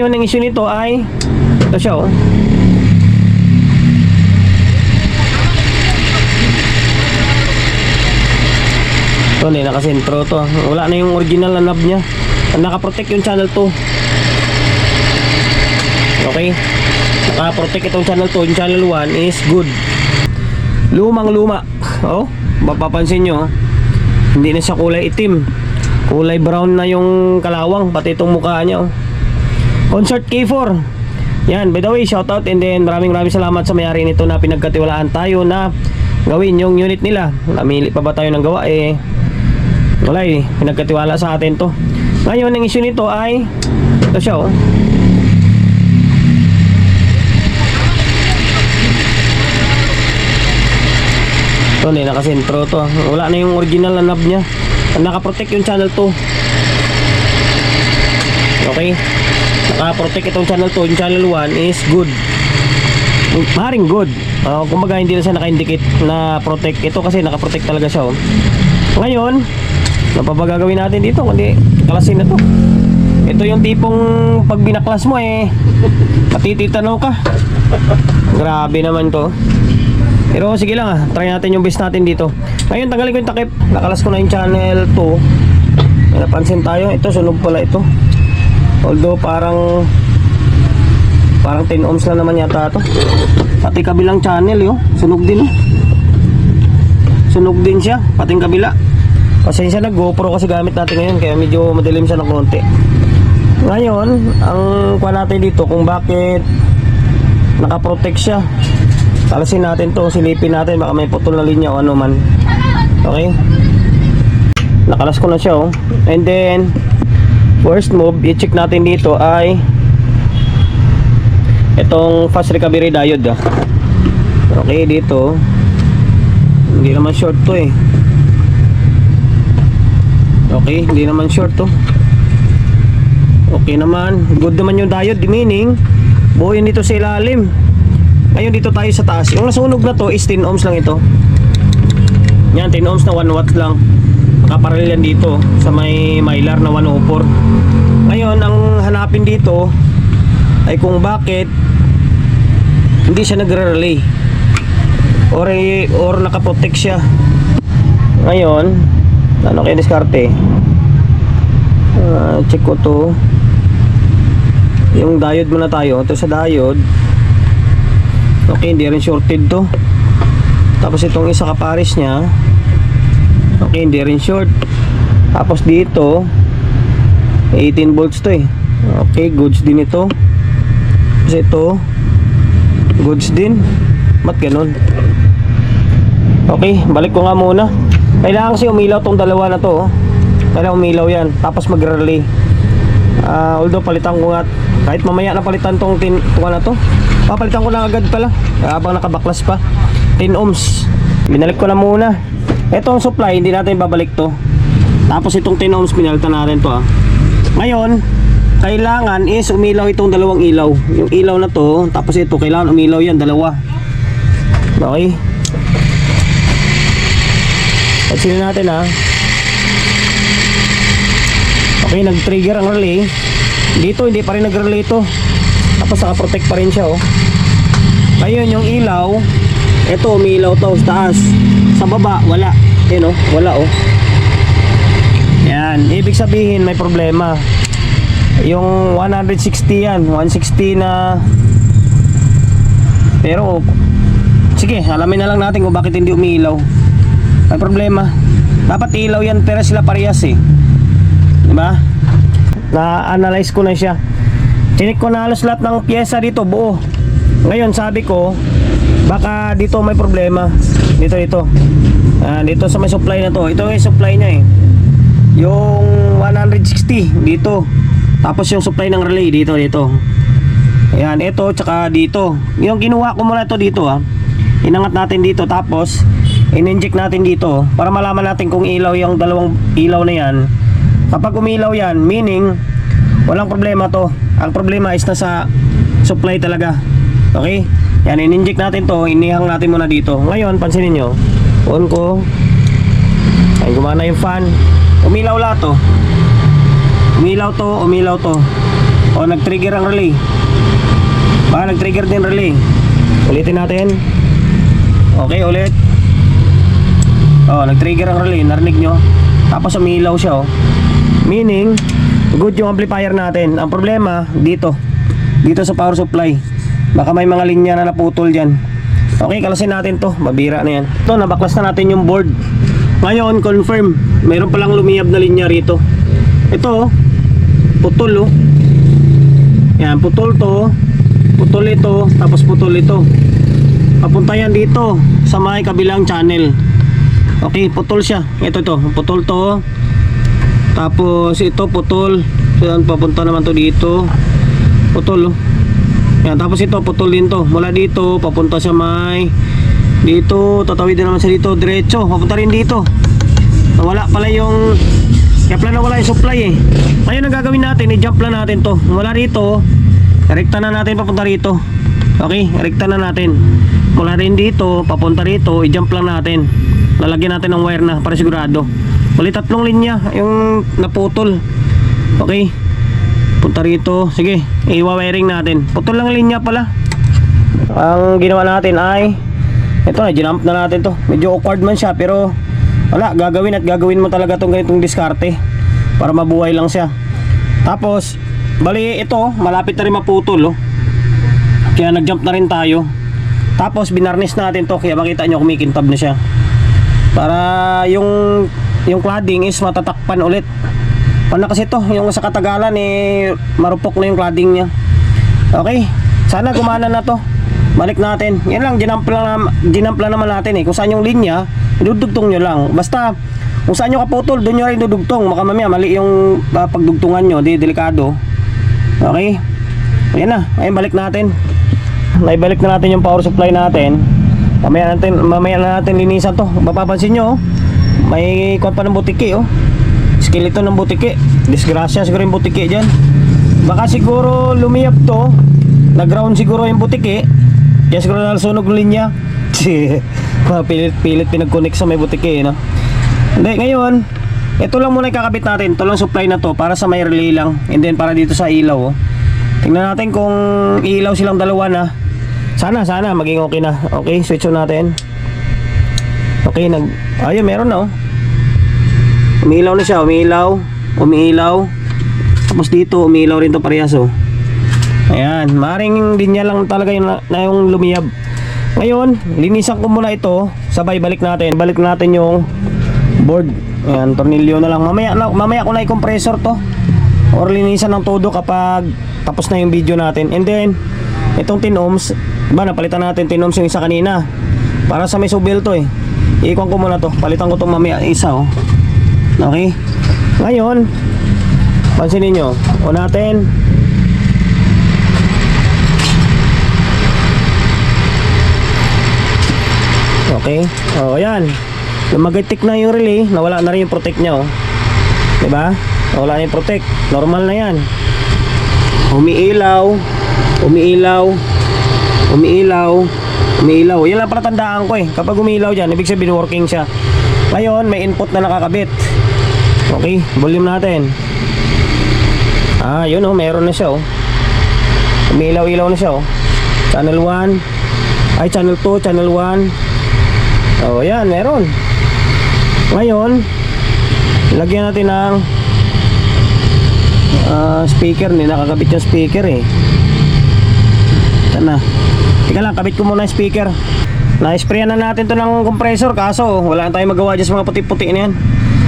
Yung ang issue nito ay ito siya oh. Ito hindi nakasentro to. Wala na yung original na knob nya. Nakaprotect yung channel 2. Okay. Nakaprotect itong channel 2. Yung channel 1 is good. Lumang luma. Oh, mapapansin nyo hindi na siya kulay itim. Kulay brown na yung kalawang. Pati itong mukha nya oh. Concert K4. Yan, by the way, shoutout and then maraming salamat sa may-ari nito na pinagkatiwalaan tayo na gawin yung unit nila. Namili pa ba tayo ng gawa eh? Wala eh, pinagkatiwala sa atin to. Ngayon, ang issue nito ay ito siya oh. Ito hindi nakasentro to. Wala na yung original na knob nya. Nakaprotect yung channel 2. Okay. Nakaprotect itong channel 2. Yung channel 1 is good. Maring good. Kumbaga hindi na siya naka-indicate na protect. Ito kasi nakaprotect talaga siya oh. Ngayon, ano pa ba gagawin natin dito? Kundi kalasin na to. Ito yung tipong pag binaklas mo eh patititanaw ka. Grabe naman to. Pero sige lang try natin yung best natin dito. Ngayon tanggalin ko yung takip. Nakalas ko na yung channel 2. May napansin tayo. Ito sunog pala ito. Although parang 10 ohms lang naman yata ito. Pati kabilang channel yo. Sunog din oh. Sunog din siya. Pati kabila. Pasensya na, GoPro kasi gamit natin ngayon, kaya medyo madilim siya ng konti. Ngayon, ang kuha natin dito kung bakit nakaprotect siya. Kalasin natin to, silipin natin, baka may putol na linya o ano man. Okay? Nakalas ko na siya oh. And then first move, i-check natin dito ay itong fast recovery diode ah. Okay, dito hindi naman short to eh. Okay, hindi naman short to. Okay naman, good naman yung diode, meaning buo yun dito sa ilalim. Ngayon dito tayo sa taas. Yung nasunog na to is 10 ohms lang ito. Yan, 10 ohms na 1 watt lang. Nakaparallel yan dito sa may mylar na 104. Ngayon, ang hanapin dito ay kung bakit hindi siya nagre-relay or nakaprotect siya. Ngayon ano kayo diskarte? Check ko to. Yung diode muna tayo. Ito sa diode. Okay, hindi rin shorted to. Tapos itong isa kapares nya. Okay, hindi rin short. Tapos dito 18 volts to eh. Okay, goods din ito. Tapos ito goods din. Ba't ganun? Okay, balik ko nga muna. Kailangan kasi umilaw tong dalawa na to oh. Kailangan umilaw yan. Tapos mag-relay. Although palitan ko nga, kahit mamaya na palitan tong na to, papalitan ko na agad pala habang nakabaklas pa. 10 ohms. Binalik ko na muna. Itong supply hindi natin babalik to. Tapos itong 10 ohms pinalitan na rin to ah. Ngayon kailangan is umilaw itong dalawang ilaw. Yung ilaw na to, tapos ito kailangan umilaw yan dalawa. Okay. Pansinin natin ha. Okay, nag-trigger ang relay. Dito hindi pa rin nag-relay ito. Tapos naka-protect pa rin siya oh. Ngayon yung ilaw, ito umilaw to sa taas. Sa baba wala. Yan oh, wala oh. Yan, ibig sabihin may problema. Yung 160 yan, 160 na. Pero sige, alamin na lang natin kung bakit hindi umilaw. May problema. Dapat ilaw yan pero sila parehas eh. Diba? Na-analyze ko na siya. Chinik ko na halos lahat ng pyesa dito buo. Ngayon sabi ko baka dito may problema. Dito dito sa may supply na to. Ito yung supply niya eh. Yung 160 dito. Tapos yung supply ng relay dito. Ayan, ito tsaka dito. Yung kinuha ko muna ito dito ah. Inangat natin dito tapos in-inject natin dito para malaman natin kung ilaw yung dalawang ilaw na yan. Kapag umilaw yan, meaning walang problema to. Ang problema is nasa supply talaga. Okay? Yan, in-inject natin to, inihang natin muna dito. Ngayon, pansinin nyo, on ko. Ay, gumana yung fan. Umilaw lahat to. Umilaw to. O, nag-trigger ang relay. Nag-trigger din relay. Ulitin natin. Okay, ulit. O, nag-trigger ang relay. Narinig nyo? Tapos umiilaw siya, oh. Meaning, good yung amplifier natin. Ang problema, dito sa power supply. Baka may mga linya na naputol dyan. Okay, kalasin natin to. Babira na yan. Ito, nabaklas na natin yung board. Ngayon, confirm. Mayroon palang lumiyab na linya rito. Ito, putol, oh. Yan, putol to. Putol ito, tapos putol ito. Papunta yan dito sa may kabilang channel. Okay, putol siya. Ito to, putol to. Tapos ito putol. Yan, papunta naman to dito. Putol, oh. Yan, tapos ito putol din to. Mula dito papunta sa may dito, tatawid din naman siya dito diretso. Papunta rin dito. Wala pala yung, kaya pala nawala yung supply eh. Ngayon ang gagawin natin, i-jump lang natin to. Mula rito, rekta na natin papunta rito. Okay, rekta na natin. Mula rin dito, papunta rito, i-jump lang natin. Lalagyan natin ng wire na para sigurado. Ulit 3 linya yung naputol. Okay, punta rito. Sige, i-wiring natin. Putol lang linya pala. Ang ginawa natin ay ito na, ginamp na natin to. Medyo awkward man siya pero wala, gagawin mo talaga tong ganitong diskarte para mabuhay lang siya. Tapos bali ito, malapit na rin maputol, oh. Kaya nag-jump na rin tayo. Tapos binarnish natin to, kaya makita nyo kumikintab na siya. Para yung cladding is matatakpan ulit. Paano kasi to, yung sa katagalan eh marupok na yung cladding niya. Okay, sana gumana na to. Balik natin. Yan lang, ginamp lang naman natin eh. Kung saan yung linya, idudugtong nyo lang. Basta kung saan nyo kaputol, doon nyo rin dudugtong. Baka mamaya mali yung pagdugtungan nyo, delikado. Okay, ayan na. Ayun, balik natin. Naibalik na natin yung power supply natin. Mamaya na natin linisan to. Mapapansin nyo, may kuwan pa ng butiki, oh. Skeleton ng butiki. Disgrasya siguro yung butiki dyan. Baka siguro lumiyap to, nag-ground siguro yung butiki. Kaya siguro nalasunog ng linya. Pilit pinag-connect sa may butiki, no? Hindi, ngayon ito lang muna ikakabit natin. Ito lang supply na to para sa may relay lang. And then para dito sa ilaw, oh. Tingnan natin kung ilaw silang dalawa na. Sana maging okay na. Okay, switch on natin. Okay, ayun, meron na, oh. Umiilaw na siya, umiilaw. Tapos dito, umiilaw rin to parehas, oh. Ayan, maring linya lang talaga yung lumiyab. Ngayon, linisan ko muna ito. Sabay balik natin yung board. Ayan, tornilyo na lang. Mamaya ko na i-compressor to. Or linisan ng todo kapag tapos na yung video natin. And then, itong 10 ohms, napalitan natin 10 ohms yung isa kanina. Para sa may subil to eh. Iikon ko muna to. Palitan ko itong mamaya isa, oh. Okay. Ngayon, pansinin nyo. O natin. Okay. O, ayan. Lumagay-tick na yung relay. Nawala na rin yung protect nya, oh. Diba? Nawala na yung protect. Normal na yan. Umiilaw. Yan lang pala tandaan ko eh. Kapag umiilaw dyan, ibig sabihin working siya. Ngayon, may input na nakakabit. Okay, volume natin. Yun, oh, meron na siya, oh. Umiilaw-ilaw na siya, oh. Channel 1. Channel 2, channel 1. Oh, yan, meron. Ngayon, lagyan natin ng speaker. Hindi nakakabit yung speaker eh. Sana. Teka lang, kabit ko muna yung speaker. Na-sprayan na natin to ng compressor. Kaso, wala na tayong magawa dyan sa mga puti-puti na yan.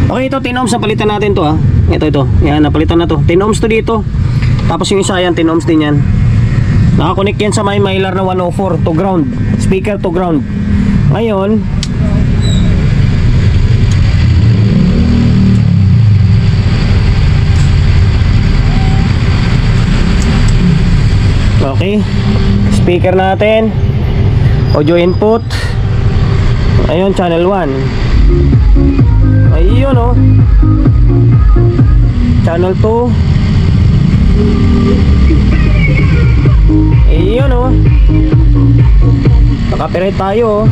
Okay, ito 10 ohms. Napalitan natin to, ah. Ito. Yan, napalitan na to. 10 ohms to dito. Tapos yung isa yan, 10 ohms din yan. Nakakonect yan sa may mylar na 104 to ground. Speaker to ground. Ngayon, okay, speaker natin, audio input. Ayun, channel 1. Ayun, oh. Channel 2. Ayun, oh. Naka-copyright tayo, oh.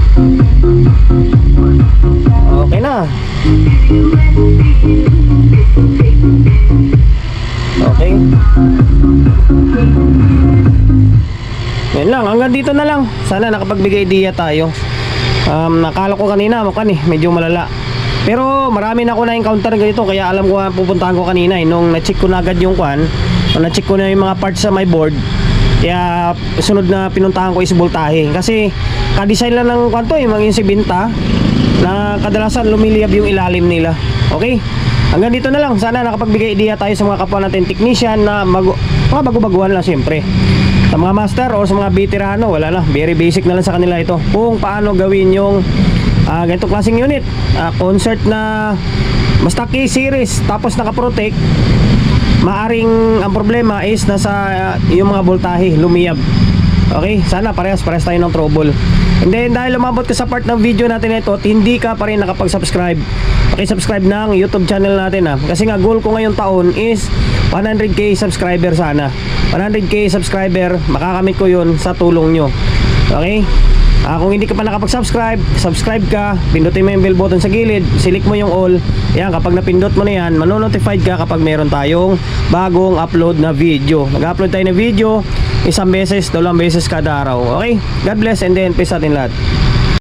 Okay na. Okay. Yan lang, hanggang dito na lang. Sana nakapagbigay idea tayo. Nakala ko kanina medyo malala. Pero marami na ako na-encounter ganito, kaya alam ko pupuntahan ko kanina nung na-check ko na agad yung na-check ko na yung mga parts sa my board. Kaya sunod na pinuntahan ko is voltahe. Kasi ka-design lang ng yung mga insibinta na kadalasan lumiliyab yung ilalim nila. Okay? Hanggang dito na lang. Sana nakapagbigay idea tayo sa mga kapwa natin technician na mga bago-baguhan lang siyempre. Sa mga master o sa mga veterano, wala na, very basic na lang sa kanila ito kung paano gawin yung ganitong klaseng unit. Concert na basta key series tapos naka-protect, maaring ang problema is nasa yung mga voltahe lumiyab. Okay, sana parehas tayo ng trouble. And then dahil lumabot ka sa part ng video natin ito at hindi ka pa rin nakapag-subscribe, subscribe ng YouTube channel natin kasi nga goal ko ngayong taon is 100k subscriber sana. 100k subscriber, makakamit ko yun sa tulong nyo. Okay? Kung hindi ka pa nakapag-subscribe, subscribe ka, pindutin mo yung bell button sa gilid, select mo yung all. Yan, kapag napindot mo na yan, manonotified ka kapag meron tayong bagong upload na video. Nag-upload tayo ng video isang beses, dalawang beses kada araw. Okay? God bless and then peace sa atin lahat.